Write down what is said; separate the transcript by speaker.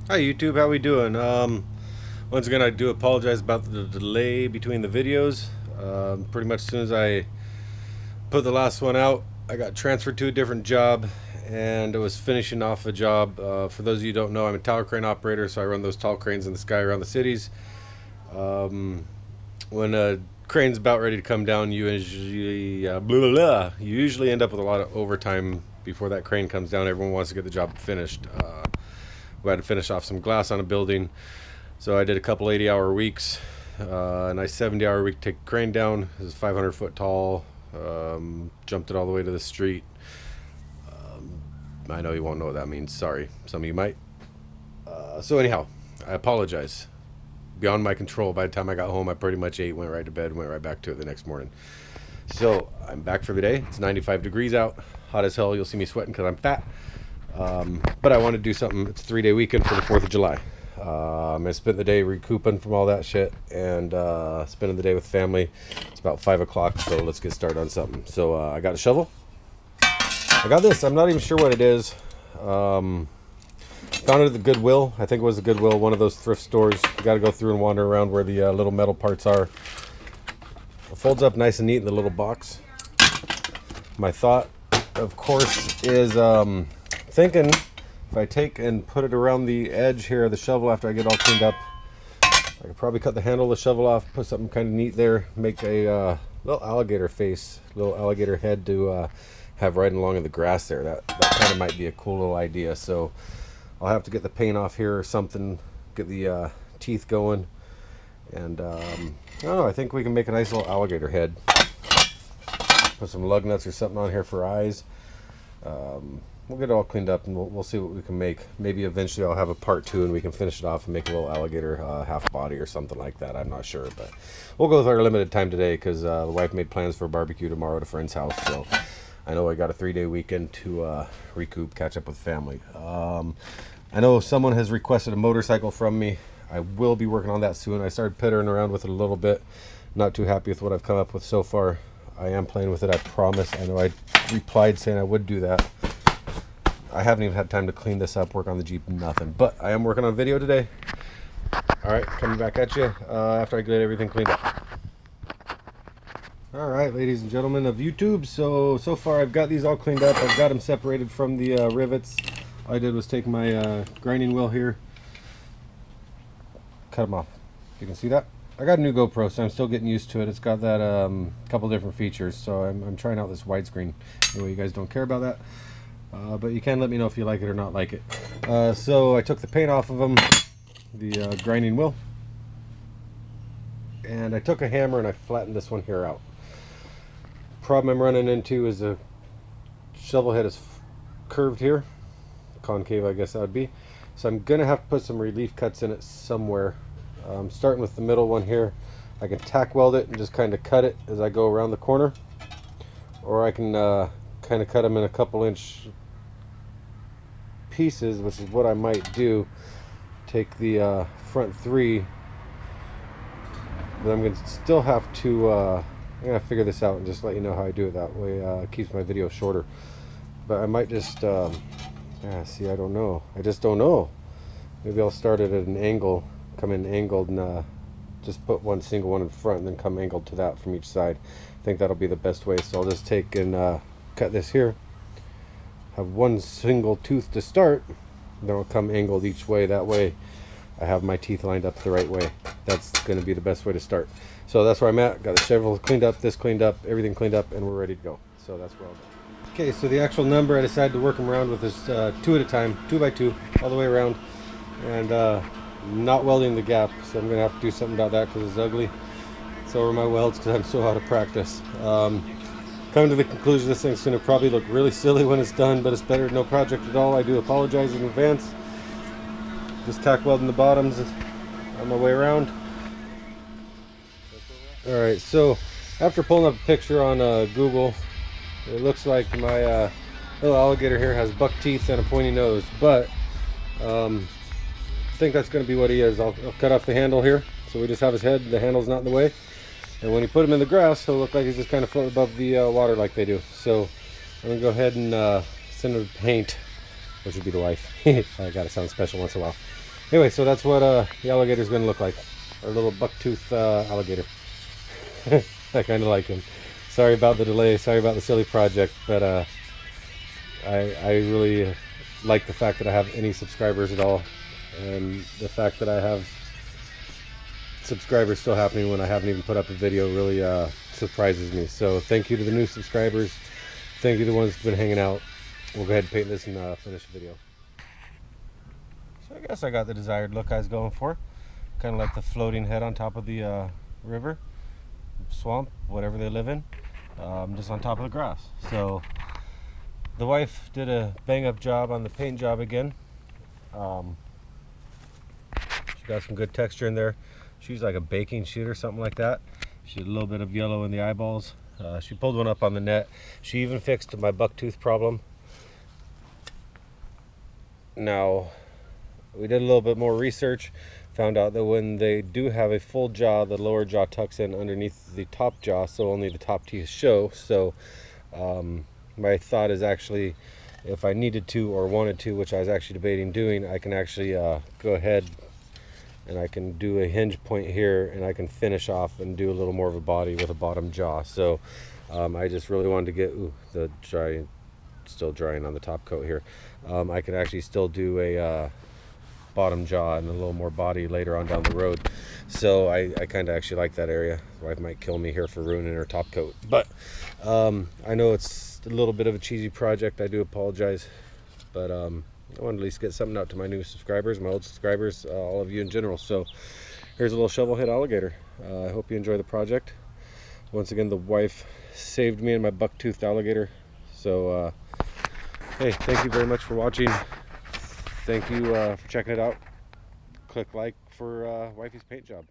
Speaker 1: Hi YouTube, how we doing? Once again, I do apologize about the delay between the videos. Pretty much as soon as I put the last one out, I got transferred to a different job, and I was finishing off a job. For those of you who don't know, I'm a tower crane operator, so I run those tall cranes in the sky around the cities. When a crane's about ready to come down, you usually end up with a lot of overtime before that crane comes down. Everyone wants to get the job finished. We had to finish off some glass on a building, so I did a couple 80-hour weeks. A nice 70-hour week to take the crane down. It was 500 foot tall. Jumped it all the way to the street. I know you won't know what that means. Sorry, some of you might. So anyhow, I apologize. Beyond my control. By the time I got home, I pretty much ate, went right to bed, went right back to it the next morning. So I'm back for the day. It's 95 degrees out, hot as hell. You'll see me sweating because I'm fat. But I want to do something. It's a 3-day weekend for the 4th of July. I spent the day recouping from all that shit and spending the day with family. It's about 5 o'clock, so let's get started on something. So I got a shovel. I got this. I'm not even sure what it is. Found it at the Goodwill. I think it was the Goodwill, one of those thrift stores. You got to go through and wander around where the little metal parts are. It folds up nice and neat in the little box. My thought, of course, is thinking if I take and put it around the edge here of the shovel after I get all cleaned up, I could probably cut the handle of the shovel off, put something kind of neat there, make a little alligator face, little alligator head to have right along in the grass there. That kind of might be a cool little idea. So I'll have to get the paint off here or something, get the teeth going, and I don't know, I think we can make a nice little alligator head. Put some lug nuts or something on here for eyes. We'll get it all cleaned up and we'll see what we can make. Maybe eventually I'll have a part 2 and we can finish it off and make a little alligator half body or something like that. I'm not sure, but we'll go with our limited time today because the wife made plans for a barbecue tomorrow at a friend's house. So I know I got a 3-day weekend to recoup, catch up with family. I know someone has requested a motorcycle from me. I will be working on that soon. I started pittering around with it a little bit. Not too happy with what I've come up with so far. I am playing with it, I promise. I know I replied saying I would do that. I haven't even had time to clean this up, work on the Jeep, nothing. But I am working on a video today. Alright, coming back at you after I get everything cleaned up. Alright, ladies and gentlemen of YouTube. So far I've got these all cleaned up. I've got them separated from the rivets. All I did was take my grinding wheel here, cut them off. You can see that. I got a new GoPro, so I'm still getting used to it. It's got that couple different features, so I'm trying out this widescreen. Anyway, you guys don't care about that. But you can let me know if you like it or not like it. So I took the paint off of them, the grinding wheel, and I took a hammer and I flattened this one here out. Problem I'm running into is the shovel head is curved here, concave I guess that would be. So I'm gonna have to put some relief cuts in it somewhere. Starting with the middle one here. I can tack weld it and just kind of cut it as I go around the corner, or I can kind of cut them in a couple inch pieces, which is what I might do. Take the front 3, but I'm going to still have to I'm going to figure this out and just let you know how I do it. That way it keeps my video shorter. But I might just see, I don't know, I just don't know. Maybe I'll start it at an angle, come in angled, and just put one single one in front and then come angled to that from each side. I think that'll be the best way. So I'll just take and cut this here, have one single tooth to start, then I'll come angled each way. That way I have my teeth lined up the right way. That's going to be the best way to start. So that's where I'm at. Got the shovel cleaned up, this cleaned up, everything cleaned up, and we're ready to go. So that's where I'll go. Okay, so the actual number I decided to work them around with is 2 at a time, 2 by 2, all the way around, and not welding the gap. So I'm going to have to do something about that because it's ugly. So are my welds because I'm so out of practice. Coming to the conclusion this thing's going to probably look really silly when it's done, but it's better than no project at all. I do apologize in advance. Just tack welding the bottoms on my way around. Alright, so after pulling up a picture on Google, it looks like my little alligator here has buck teeth and a pointy nose, but I think that's going to be what he is. I'll cut off the handle here, so we just have his head, the handle's not in the way. And when you put him in the grass, he'll look like he's just kind of floating above the water like they do. So I'm going to go ahead and send him to paint, which would be the wife. I got to sound special once in a while. Anyway, so that's what the alligator is going to look like. Our little bucktooth alligator. I kind of like him. Sorry about the delay. Sorry about the silly project, but I really like the fact that I have any subscribers at all, and the fact that I have subscribers still happening when I haven't even put up a video really surprises me. So thank you to the new subscribers. Thank you to the ones that's been hanging out. We'll go ahead and paint this and finish the video. So I guess I got the desired look I was going for. Kind of like the floating head on top of the river, swamp, whatever they live in, just on top of the grass. So the wife did a bang-up job on the paint job again. She got some good texture in there. She used like a baking sheet or something like that. She had a little bit of yellow in the eyeballs. She pulled one up on the net. She even fixed my bucktooth problem. Now, we did a little bit more research. Found out that when they do have a full jaw, the lower jaw tucks in underneath the top jaw, so only the top teeth show. So my thought is actually, if I needed to or wanted to, which I was actually debating doing, I can actually go ahead and I can do a hinge point here, and I can finish off and do a little more of a body with a bottom jaw. So I just really wanted to get the dry, still drying on the top coat here. I could actually still do a bottom jaw and a little more body later on down the road. So I kind of actually like that area. Wife might kill me here for ruining her top coat, but I know it's a little bit of a cheesy project. I do apologize, but I want to at least get something out to my new subscribers, my old subscribers, all of you in general. So here's a little shovel head alligator. I hope you enjoy the project. Once again, the wife saved me and my buck-toothed alligator. So hey, thank you very much for watching. Thank you for checking it out. Click like for wifey's paint job.